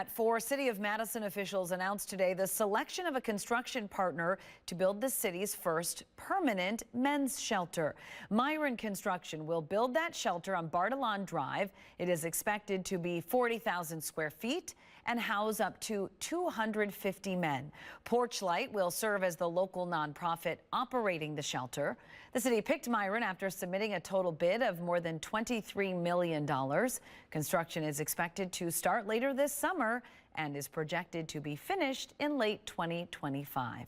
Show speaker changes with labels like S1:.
S1: At 4, City of Madison officials announced today the selection of a construction partner to build the city's first permanent men's shelter. Myron Construction will build that shelter on Bartolon Drive. It is expected to be 40,000 square feet and house up to 250 men. Porchlight will serve as the local nonprofit operating the shelter. The city picked Myron after submitting a total bid of more than $23 million. Construction is expected to start later this summer and is projected to be finished in late 2025.